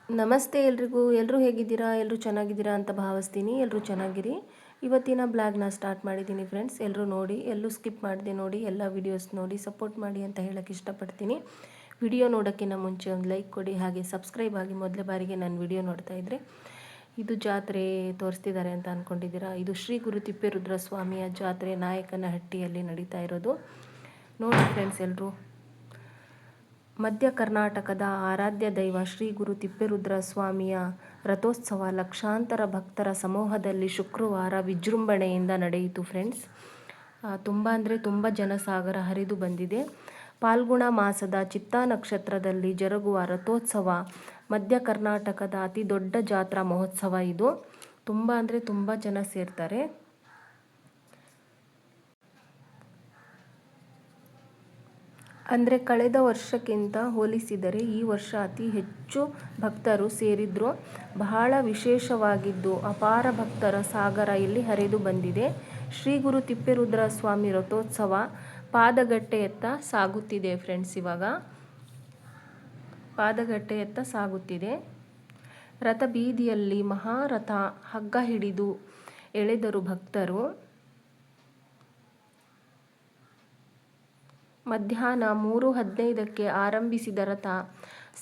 ನಮಸ್ತೆ ಎಲ್ರಿಗೂ. ಎಲ್ಲರೂ ಹೇಗಿದ್ದೀರಾ? ಎಲ್ಲರೂ ಚೆನ್ನಾಗಿದ್ದೀರಾ ಅಂತ ಭಾವಿಸ್ತೀನಿ. ಎಲ್ಲರೂ ಚೆನ್ನಾಗಿರಿ. ಇವತ್ತಿನ ಬ್ಲಾಗ್ನ ಸ್ಟಾರ್ಟ್ ಮಾಡಿದ್ದೀನಿ ಫ್ರೆಂಡ್ಸ್. ಎಲ್ಲರೂ ನೋಡಿ, ಎಲ್ಲೂ ಸ್ಕಿಪ್ ಮಾಡಿದೆ ನೋಡಿ, ಎಲ್ಲ ವೀಡಿಯೋಸ್ ನೋಡಿ ಸಪೋರ್ಟ್ ಮಾಡಿ ಅಂತ ಹೇಳೋಕ್ಕೆ ಇಷ್ಟಪಡ್ತೀನಿ. ವಿಡಿಯೋ ನೋಡೋಕ್ಕಿಂತ ಮುಂಚೆ ಒಂದು ಲೈಕ್ ಕೊಡಿ, ಹಾಗೆ ಸಬ್ಸ್ಕ್ರೈಬ್ ಆಗಿ. ಮೊದಲ ಬಾರಿಗೆ ನಾನು ವಿಡಿಯೋ ನೋಡ್ತಾ ಇದ್ದರೆ ಇದು ಜಾತ್ರೆ ತೋರಿಸ್ತಿದ್ದಾರೆ ಅಂತ ಅಂದ್ಕೊಂಡಿದ್ದೀರಾ? ಇದು ಶ್ರೀ ಗುರು ತಿಪ್ಪೇರುದ್ರ ಸ್ವಾಮಿಯ ಜಾತ್ರೆ ನಾಯಕನಹಟ್ಟಿಯಲ್ಲಿ ನಡೀತಾ ಇರೋದು. ನೋಡಿ ಫ್ರೆಂಡ್ಸ್, ಎಲ್ಲರೂ ಮಧ್ಯ ಕರ್ನಾಟಕದ ಆರಾಧ್ಯ ದೈವ ಶ್ರೀ ಗುರು ತಿಪ್ಪೇರುದ್ರ ಸ್ವಾಮಿಯ ರಥೋತ್ಸವ ಲಕ್ಷಾಂತರ ಭಕ್ತರ ಸಮೂಹದಲ್ಲಿ ಶುಕ್ರವಾರ ವಿಜೃಂಭಣೆಯಿಂದ ನಡೆಯಿತು ಫ್ರೆಂಡ್ಸ್. ತುಂಬ ಅಂದರೆ ತುಂಬ ಜನಸಾಗರ ಹರಿದು ಬಂದಿದೆ. ಪಾಲ್ಗುಣ ಮಾಸದ ಚಿತ್ತಾ ನಕ್ಷತ್ರದಲ್ಲಿ ಜರುಗುವ ರಥೋತ್ಸವ ಮಧ್ಯ ಕರ್ನಾಟಕದ ಅತಿ ದೊಡ್ಡ ಜಾತ್ರಾ ಮಹೋತ್ಸವ ಇದು. ತುಂಬ ಅಂದರೆ ತುಂಬ ಜನ ಸೇರ್ತಾರೆ. ಅಂದರೆ ಕಳೆದ ವರ್ಷಕ್ಕಿಂತ ಹೋಲಿಸಿದರೆ ಈ ವರ್ಷ ಅತಿ ಹೆಚ್ಚು ಭಕ್ತರು ಸೇರಿದ್ರು. ಬಹಳ ವಿಶೇಷವಾಗಿದ್ದು ಅಪಾರ ಭಕ್ತರ ಸಾಗರ ಇಲ್ಲಿ ಹರಿದು ಬಂದಿದೆ. ಶ್ರೀ ಗುರು ತಿಪ್ಪೇರುದ್ರ ಸ್ವಾಮಿ ರಥೋತ್ಸವ ಪಾದಗಟ್ಟೆಯತ್ತ ಸಾಗುತ್ತಿದೆ ಫ್ರೆಂಡ್ಸ್. ಇವಾಗ ಪಾದಗಟ್ಟೆಯತ್ತ ಸಾಗುತ್ತಿದೆ. ರಥ ಬೀದಿಯಲ್ಲಿ ಮಹಾರಥ ಹಗ್ಗ ಹಿಡಿದು ಎಳೆದರು ಭಕ್ತರು. ಮಧ್ಯಾಹ್ನ 3:15ಕ್ಕೆ ಆರಂಭಿಸಿದ ರಥ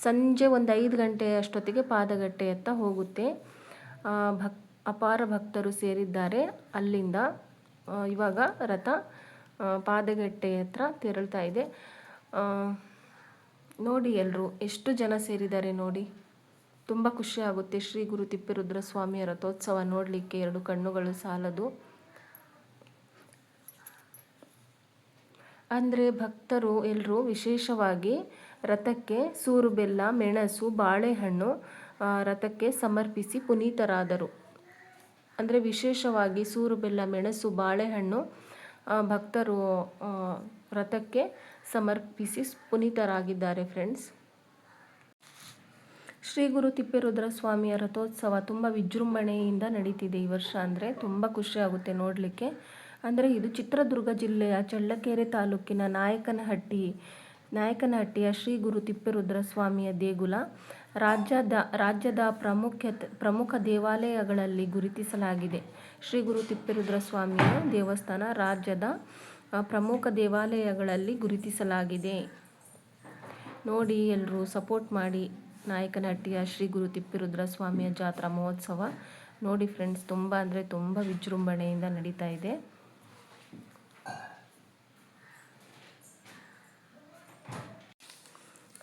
ಸಂಜೆ ಒಂದು 5 ಗಂಟೆಯಷ್ಟೊತ್ತಿಗೆ ಪಾದಗಟ್ಟೆಯತ್ತ ಹೋಗುತ್ತೆ. ಅಪಾರ ಭಕ್ತರು ಸೇರಿದ್ದಾರೆ ಅಲ್ಲಿಂದ. ಇವಾಗ ರಥ ಪಾದಗಟ್ಟೆ ಹತ್ರ ತೆರಳ್ತಾ ಇದೆ. ನೋಡಿ ಎಲ್ಲರೂ ಎಷ್ಟು ಜನ ಸೇರಿದ್ದಾರೆ ನೋಡಿ. ತುಂಬ ಖುಷಿ ಆಗುತ್ತೆ. ಶ್ರೀ ಗುರು ತಿಪ್ಪೇರುದ್ರ ಸ್ವಾಮಿಯ ರಥೋತ್ಸವ ನೋಡಲಿಕ್ಕೆ ಎರಡು ಕಣ್ಣುಗಳು ಸಾಲದು. ಅಂದರೆ ಭಕ್ತರು ಎಲ್ಲರೂ ವಿಶೇಷವಾಗಿ ರಥಕ್ಕೆ ಸೂರು ಬೆಲ್ಲ, ಮೆಣಸು, ಬಾಳೆಹಣ್ಣು ರಥಕ್ಕೆ ಸಮರ್ಪಿಸಿ ಪುನೀತರಾದರು. ಅಂದರೆ ವಿಶೇಷವಾಗಿ ಸೂರು ಬೆಲ್ಲ, ಮೆಣಸು, ಬಾಳೆಹಣ್ಣು ಭಕ್ತರು ರಥಕ್ಕೆ ಸಮರ್ಪಿಸಿ ಪುನೀತರಾಗಿದ್ದಾರೆ ಫ್ರೆಂಡ್ಸ್. ಶ್ರೀ ಗುರು ತಿಪ್ಪೇರುದ್ರ ಸ್ವಾಮಿಯ ರಥೋತ್ಸವ ತುಂಬ ವಿಜೃಂಭಣೆಯಿಂದ ನಡೀತಿದೆ ಈ ವರ್ಷ. ಅಂದರೆ ತುಂಬ ಖುಷಿ ಆಗುತ್ತೆ ನೋಡಲಿಕ್ಕೆ. ಅಂದರೆ ಇದು ಚಿತ್ರದುರ್ಗ ಜಿಲ್ಲೆಯ ಚಳ್ಳಕೆರೆ ತಾಲೂಕಿನ ನಾಯಕನಹಟ್ಟಿಯ ಶ್ರೀ ಗುರು ತಿಪ್ಪೇರುದ್ರ ಸ್ವಾಮಿಯ ದೇಗುಲ. ರಾಜ್ಯದ ಪ್ರಮುಖ ದೇವಾಲಯಗಳಲ್ಲಿ ಗುರುತಿಸಲಾಗಿದೆ. ಶ್ರೀ ಗುರು ತಿಪ್ಪೇರುದ್ರ ಸ್ವಾಮಿಯ ದೇವಸ್ಥಾನ ರಾಜ್ಯದ ಪ್ರಮುಖ ದೇವಾಲಯಗಳಲ್ಲಿ ಗುರುತಿಸಲಾಗಿದೆ. ನೋಡಿ ಎಲ್ಲರೂ ಸಪೋರ್ಟ್ ಮಾಡಿ. ನಾಯಕನಹಟ್ಟಿಯ ಶ್ರೀ ಗುರು ತಿಪ್ಪೇರುದ್ರ ಸ್ವಾಮಿಯ ಜಾತ್ರಾ ಮಹೋತ್ಸವ ನೋಡಿ ಫ್ರೆಂಡ್ಸ್. ತುಂಬ ಅಂದರೆ ತುಂಬ ವಿಜೃಂಭಣೆಯಿಂದ ನಡೀತಾ ಇದೆ.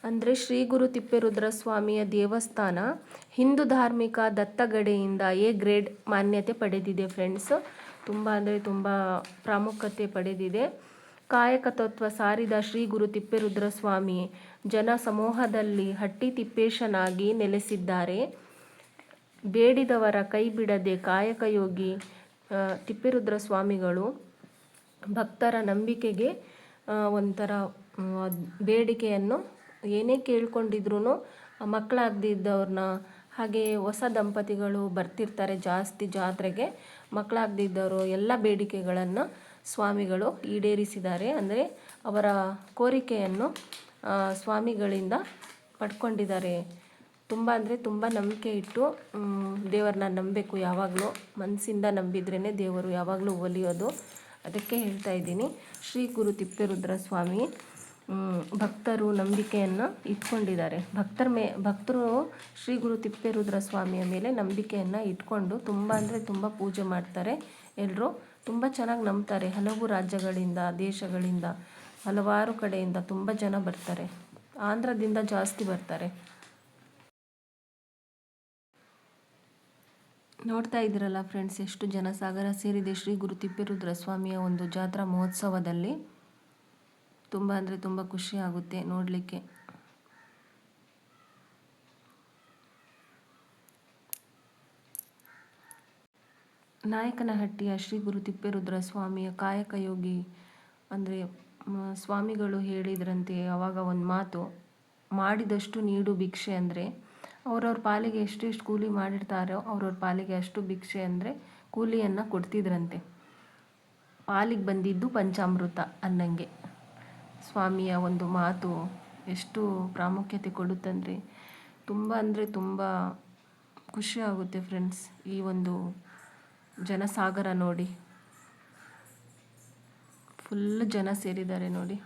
ಅಂದರೆ ಶ್ರೀ ಗುರು ತಿಪ್ಪೇರುದ್ರ ಸ್ವಾಮಿಯ ದೇವಸ್ಥಾನ ಹಿಂದೂ ಧಾರ್ಮಿಕ ದತ್ತಗಡೆಯಿಂದ ಎ ಗ್ರೇಡ್ ಮಾನ್ಯತೆ ಪಡೆದಿದೆ ಫ್ರೆಂಡ್ಸ್. ತುಂಬ ಅಂದರೆ ತುಂಬ ಪ್ರಾಮುಖ್ಯತೆ ಪಡೆದಿದೆ. ಕಾಯಕ ತತ್ವ ಸಾರಿದ ಶ್ರೀ ಗುರು ತಿಪ್ಪೇರುದ್ರ ಸ್ವಾಮಿ ಜನ ಸಮೂಹದಲ್ಲಿ ಹಟ್ಟಿ ತಿಪ್ಪೇಶನಾಗಿ ನೆಲೆಸಿದ್ದಾರೆ. ಬೇಡಿದವರ ಕೈ ಬಿಡದೆ ಕಾಯಕ ಯೋಗಿ ತಿಪ್ಪೇರುದ್ರ ಸ್ವಾಮಿಗಳು ಭಕ್ತರ ನಂಬಿಕೆಗೆ ಒಂಥರ ಬೇಡಿಕೆಯನ್ನು ಏನೇ ಕೇಳ್ಕೊಂಡಿದ್ರು ಮಕ್ಕಳಾಗದಿದ್ದವ್ರನ್ನ, ಹಾಗೆ ಹೊಸ ದಂಪತಿಗಳು ಬರ್ತಿರ್ತಾರೆ ಜಾಸ್ತಿ ಜಾತ್ರೆಗೆ, ಮಕ್ಕಳಾಗದಿದ್ದವರು ಎಲ್ಲ ಬೇಡಿಕೆಗಳನ್ನು ಸ್ವಾಮಿಗಳು ಈಡೇರಿಸಿದ್ದಾರೆ. ಅಂದರೆ ಅವರ ಕೋರಿಕೆಯನ್ನು ಸ್ವಾಮಿಗಳಿಂದ ಪಡ್ಕೊಂಡಿದ್ದಾರೆ. ತುಂಬ ಅಂದರೆ ತುಂಬ ನಂಬಿಕೆ ಇಟ್ಟು ದೇವರನ್ನ ನಂಬಬೇಕು. ಯಾವಾಗಲೂ ಮನಸ್ಸಿಂದ ನಂಬಿದ್ರೇ ದೇವರು ಯಾವಾಗಲೂ ಒಲಿಯೋದು. ಅದಕ್ಕೆ ಹೇಳ್ತಾ ಇದ್ದೀನಿ. ಶ್ರೀ ಗುರು ತಿಪ್ಪೇರುದ್ರ ಸ್ವಾಮಿ ಭಕ್ತರು ನಂಬಿಕೆಯನ್ನು ಇಟ್ಕೊಂಡಿದ್ದಾರೆ. ಭಕ್ತರು ಶ್ರೀ ಗುರು ತಿಪ್ಪೇರುದ್ರ ಸ್ವಾಮಿಯ ಮೇಲೆ ನಂಬಿಕೆಯನ್ನು ಇಟ್ಕೊಂಡು ತುಂಬ ಅಂದರೆ ತುಂಬ ಪೂಜೆ ಮಾಡ್ತಾರೆ. ಎಲ್ಲರೂ ತುಂಬ ಚೆನ್ನಾಗಿ ನಂಬ್ತಾರೆ. ಹಲವು ರಾಜ್ಯಗಳಿಂದ, ದೇಶಗಳಿಂದ, ಹಲವಾರು ಕಡೆಯಿಂದ ತುಂಬ ಜನ ಬರ್ತಾರೆ. ಆಂಧ್ರದಿಂದ ಜಾಸ್ತಿ ಬರ್ತಾರೆ. ನೋಡ್ತಾ ಇದ್ದೀರಲ್ಲ ಫ್ರೆಂಡ್ಸ್, ಎಷ್ಟು ಜನಸಾಗರ ಸೇರಿದೆ ಶ್ರೀ ಗುರು ತಿಪ್ಪೇರುದ್ರ ಸ್ವಾಮಿಯ ಒಂದು ಜಾತ್ರಾ ಮಹೋತ್ಸವದಲ್ಲಿ. ತುಂಬ ಅಂದರೆ ತುಂಬ ಖುಷಿ ಆಗುತ್ತೆ ನೋಡಲಿಕ್ಕೆ. ನಾಯಕನಹಟ್ಟಿಯ ಶ್ರೀ ಗುರು ತಿಪ್ಪೇರುದ್ರ ಸ್ವಾಮಿಯ ಕಾಯಕ ಯೋಗಿ ಅಂದರೆ ಸ್ವಾಮಿಗಳು ಹೇಳಿದ್ರಂತೆ ಆವಾಗ ಒಂದು ಮಾತು, ಮಾಡಿದಷ್ಟು ನೀಡು ಭಿಕ್ಷೆ. ಅಂದರೆ ಅವ್ರವ್ರ ಪಾಲಿಗೆ ಎಷ್ಟೆಷ್ಟು ಕೂಲಿ ಮಾಡಿರ್ತಾರೋ ಅವ್ರವ್ರ ಪಾಲಿಗೆ ಅಷ್ಟು ಭಿಕ್ಷೆ ಅಂದರೆ ಕೂಲಿಯನ್ನು ಕೊಡ್ತಿದ್ರಂತೆ. ಪಾಲಿಗೆ ಬಂದಿದ್ದು ಪಂಚಾಮೃತ ಅನ್ನಂಗೆ ಸ್ವಾಮಿಯ ಒಂದು ಮಾತು ಎಷ್ಟು ಪ್ರಾಮುಖ್ಯತೆ ಕೊಡುತ್ತಂದರೆ ತುಂಬ ಅಂದರೆ ತುಂಬ ಖುಷಿ ಆಗುತ್ತೆ ಫ್ರೆಂಡ್ಸ್. ಈ ಒಂದು ಜನಸಾಗರ ನೋಡಿ, ಫುಲ್ ಜನ ಸೇರಿದ್ದಾರೆ ನೋಡಿ.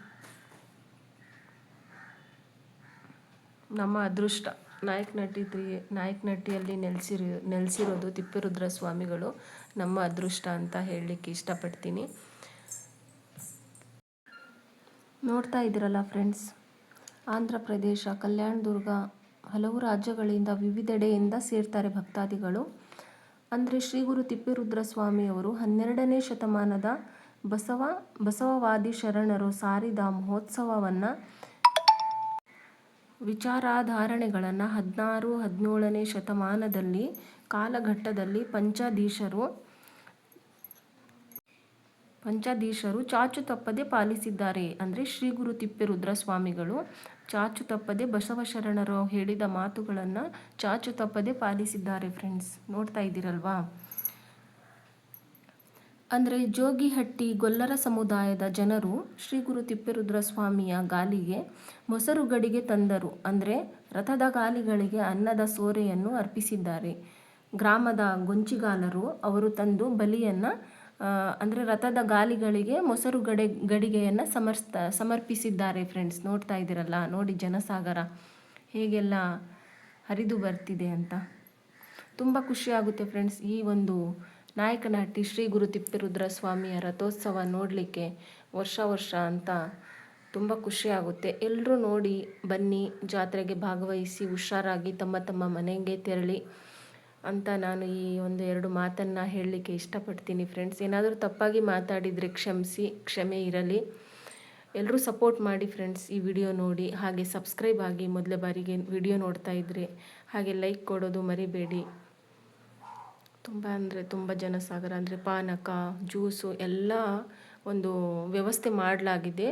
ನಮ್ಮ ಅದೃಷ್ಟ ನಾಯಕನಹಟ್ಟಿಯಲ್ಲಿ ನೆಲೆಸಿರೋದು ತಿಪ್ಪೇರುದ್ರ ಸ್ವಾಮಿಗಳು ನಮ್ಮ ಅದೃಷ್ಟ ಅಂತ ಹೇಳಲಿಕ್ಕೆ ಇಷ್ಟಪಡ್ತೀನಿ. ನೋಡ್ತಾ ಇದ್ದೀರಲ್ಲ ಫ್ರೆಂಡ್ಸ್, ಆಂಧ್ರ ಪ್ರದೇಶ, ಕಲ್ಯಾಣದುರ್ಗ, ಹಲವು ರಾಜ್ಯಗಳಿಂದ ವಿವಿಧೆಡೆಯಿಂದ ಸೇರ್ತಾರೆ ಭಕ್ತಾದಿಗಳು. ಅಂದರೆ ಶ್ರೀ ಗುರು ತಿಪ್ಪೇರುದ್ರ ಸ್ವಾಮಿಯವರು 12ನೇ ಶತಮಾನದ ಬಸವವಾದಿ ಶರಣರು ಸಾರಿದ ಮಹೋತ್ಸವವನ್ನು, ವಿಚಾರಧಾರಣೆಗಳನ್ನು 16-17ನೇ ಶತಮಾನದಲ್ಲಿ ಕಾಲಘಟ್ಟದಲ್ಲಿ ಪಂಚಾಧೀಶರು ಚಾಚು ತಪ್ಪದೆ ಪಾಲಿಸಿದ್ದಾರೆ. ಅಂದರೆ ಶ್ರೀ ಗುರು ತಿಪ್ಪೇರುದ್ರ ಸ್ವಾಮಿಗಳು ಚಾಚು ತಪ್ಪದೆ ಬಸವಶರಣರು ಹೇಳಿದ ಮಾತುಗಳನ್ನು ಚಾಚು ತಪ್ಪದೆ ಪಾಲಿಸಿದ್ದಾರೆ ಫ್ರೆಂಡ್ಸ್. ನೋಡ್ತಾ ಇದ್ದೀರಲ್ವಾ. ಅಂದರೆ ಜೋಗಿಹಟ್ಟಿ ಗೊಲ್ಲರ ಸಮುದಾಯದ ಜನರು ಶ್ರೀ ಗುರು ತಿಪ್ಪೇರುದ್ರ ಸ್ವಾಮಿಯ ಗಾಲಿಗೆ ಮೊಸರು ಗಡಿಗೆ ತಂದರು. ಅಂದರೆ ರಥದ ಗಾಲಿಗಳಿಗೆ ಅನ್ನದ ಸೋರೆಯನ್ನು ಅರ್ಪಿಸಿದ್ದಾರೆ. ಗ್ರಾಮದ ಗೊಂಚಿಗಾಲರು ಅವರು ತಂದು ಬಲಿಯನ್ನು, ಅಂದರೆ ರಥದ ಗಾಲಿಗಳಿಗೆ ಮೊಸರು ಗಡಿಗೆಯನ್ನು ಸಮರ್ಪಿಸಿದ್ದಾರೆ ಫ್ರೆಂಡ್ಸ್. ನೋಡ್ತಾ ಇದ್ದೀರಲ್ಲ, ನೋಡಿ ಜನಸಾಗರ ಹೇಗೆಲ್ಲ ಹರಿದು ಬರ್ತಿದೆ ಅಂತ. ತುಂಬ ಖುಷಿಯಾಗುತ್ತೆ ಫ್ರೆಂಡ್ಸ್. ಈ ಒಂದು ನಾಯಕನಹಟ್ಟಿ ಶ್ರೀ ಗುರು ತಿಪ್ಪೇರುದ್ರ ಸ್ವಾಮಿಯ ರಥೋತ್ಸವ ನೋಡಲಿಕ್ಕೆ ವರ್ಷ ಅಂತ ತುಂಬ ಖುಷಿಯಾಗುತ್ತೆ. ಎಲ್ಲರೂ ನೋಡಿ ಬನ್ನಿ, ಜಾತ್ರೆಗೆ ಭಾಗವಹಿಸಿ ಹುಷಾರಾಗಿ ತಮ್ಮ ಮನೆಗೆ ತೆರಳಿ ಅಂತ ನಾನು ಈ 1-2 ಮಾತನ್ನು ಹೇಳಲಿಕ್ಕೆ ಇಷ್ಟಪಡ್ತೀನಿ ಫ್ರೆಂಡ್ಸ್. ಏನಾದರೂ ತಪ್ಪಾಗಿ ಮಾತಾಡಿದರೆ ಕ್ಷಮೆ ಇರಲಿ. ಎಲ್ಲರೂ ಸಪೋರ್ಟ್ ಮಾಡಿ ಫ್ರೆಂಡ್ಸ್. ಈ ವಿಡಿಯೋ ನೋಡಿ, ಹಾಗೆ ಸಬ್ಸ್ಕ್ರೈಬ್ ಆಗಿ ಮೊದಲ ಬಾರಿಗೆ ವಿಡಿಯೋ ನೋಡ್ತಾ ಇದ್ದರೆ, ಹಾಗೆ ಲೈಕ್ ಕೊಡೋದು ಮರಿಬೇಡಿ. ತುಂಬ ಅಂದರೆ ತುಂಬ ಜನಸಾಗರ. ಅಂದರೆ ಪಾನಕ, ಜ್ಯೂಸು ಎಲ್ಲ ಒಂದು ವ್ಯವಸ್ಥೆ ಮಾಡಲಾಗಿದೆ.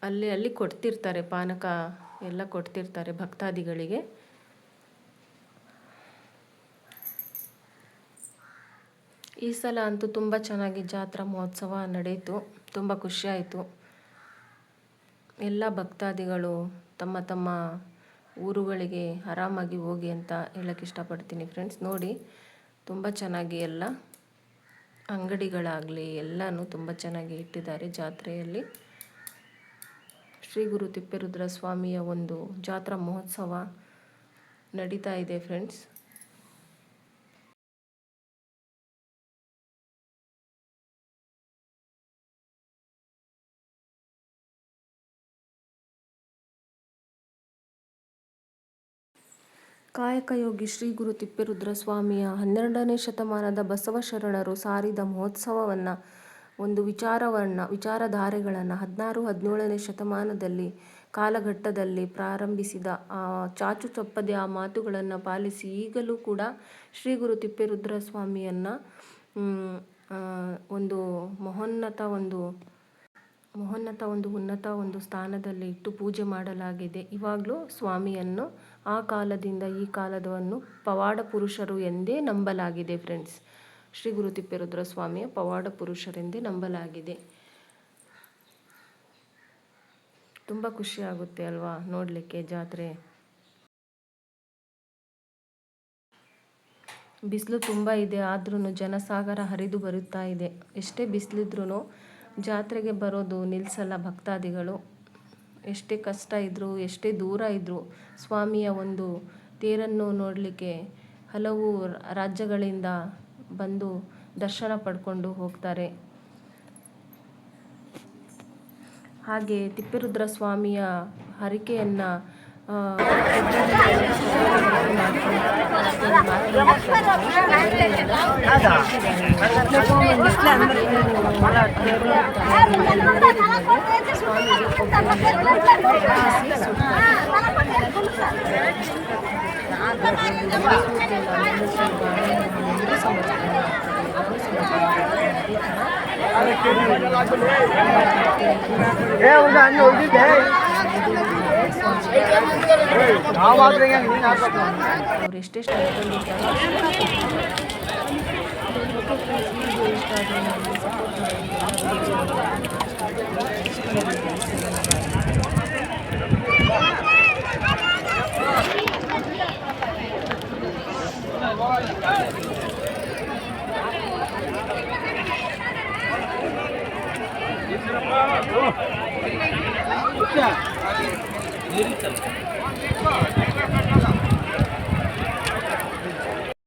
ಅಲ್ಲಿ ಕೊಡ್ತಿರ್ತಾರೆ, ಪಾನಕ ಎಲ್ಲ ಕೊಡ್ತಿರ್ತಾರೆ ಭಕ್ತಾದಿಗಳಿಗೆ. ಈ ಸಲ ಅಂತೂ ತುಂಬ ಚೆನ್ನಾಗಿ ಜಾತ್ರಾ ಮಹೋತ್ಸವ ನಡೆಯಿತು. ತುಂಬ ಖುಷಿಯಾಯಿತು. ಎಲ್ಲ ಭಕ್ತಾದಿಗಳು ತಮ್ಮ ಊರುಗಳಿಗೆ ಆರಾಮಾಗಿ ಹೋಗಿ ಅಂತ ಹೇಳಕ್ಕೆ ಇಷ್ಟಪಡ್ತೀನಿ ಫ್ರೆಂಡ್ಸ್. ನೋಡಿ ತುಂಬ ಚೆನ್ನಾಗಿ ಎಲ್ಲ ಅಂಗಡಿಗಳಾಗಲಿ ಎಲ್ಲನೂ ತುಂಬ ಚೆನ್ನಾಗಿ ಇಟ್ಟಿದ್ದಾರೆ ಜಾತ್ರೆಯಲ್ಲಿ. ಶ್ರೀ ಗುರು ತಿಪ್ಪೇರುದ್ರ ಸ್ವಾಮಿಯ ಒಂದು ಜಾತ್ರಾ ಮಹೋತ್ಸವ ನಡೀತಾ ಇದೆ ಫ್ರೆಂಡ್ಸ್. ಕಾಯಕಯೋಗಿ ಶ್ರೀ ಗುರು ತಿಪ್ಪೇರುದ್ರ ಸ್ವಾಮಿಯ 12ನೇ ಶತಮಾನದ ಬಸವಶರಣರು ಸಾರಿದ ಮಹೋತ್ಸವವನ್ನು, ಒಂದು ವಿಚಾರಧಾರೆಗಳನ್ನು 16-17ನೇ ಶತಮಾನದಲ್ಲಿ ಕಾಲಘಟ್ಟದಲ್ಲಿ ಪ್ರಾರಂಭಿಸಿದ ಚಾಚು ತಪ್ಪದೆ ಆ ಮಾತುಗಳನ್ನು ಪಾಲಿಸಿ ಈಗಲೂ ಕೂಡ ಶ್ರೀ ಗುರು ತಿಪ್ಪೇರುದ್ರ ಸ್ವಾಮಿಯನ್ನು ಒಂದು ಉನ್ನತ ಸ್ಥಾನದಲ್ಲಿ ಇಟ್ಟು ಪೂಜೆ ಮಾಡಲಾಗಿದೆ. ಇವಾಗಲೂ ಸ್ವಾಮಿಯನ್ನು ಆ ಕಾಲದಿಂದ ಈ ಕಾಲದವನ್ನು ಪವಾಡ ಪುರುಷರು ಎಂದೇ ನಂಬಲಾಗಿದೆ ಫ್ರೆಂಡ್ಸ್. ಶ್ರೀ ಗುರು ತಿಪ್ಪೇರುದ್ರ ಸ್ವಾಮಿಯ ಪವಾಡ ಪುರುಷರೆಂದೇ ನಂಬಲಾಗಿದೆ. ತುಂಬ ಖುಷಿಯಾಗುತ್ತೆ ಅಲ್ವಾ ನೋಡಲಿಕ್ಕೆ ಜಾತ್ರೆ. ಬಿಸಿಲು ತುಂಬ ಇದೆ, ಆದ್ರೂ ಜನಸಾಗರ ಹರಿದು ಬರುತ್ತಾ ಇದೆ. ಎಷ್ಟೇ ಬಿಸಿಲಿದ್ರೂ ಜಾತ್ರೆಗೆ ಬರೋದು ನಿಲ್ಲಿಸಲ್ಲ ಭಕ್ತಾದಿಗಳು. ಎಷ್ಟೇ ಕಷ್ಟ ಇದ್ದರೂ, ಎಷ್ಟೇ ದೂರ ಇದ್ದರೂ ಸ್ವಾಮಿಯ ಒಂದು ತೇರನ್ನು ನೋಡಲಿಕ್ಕೆ ಹಲವು ರಾಜ್ಯಗಳಿಂದ ಬಂದು ದರ್ಶನ ಪಡ್ಕೊಂಡು ಹೋಗ್ತಾರೆ. ಹಾಗೆ ತಿಪ್ಪೇರುದ್ರ ಸ್ವಾಮಿಯ ಹರಕೆಯನ್ನು ಅವ್ರು ಎಷ್ಟೆಷ್ಟು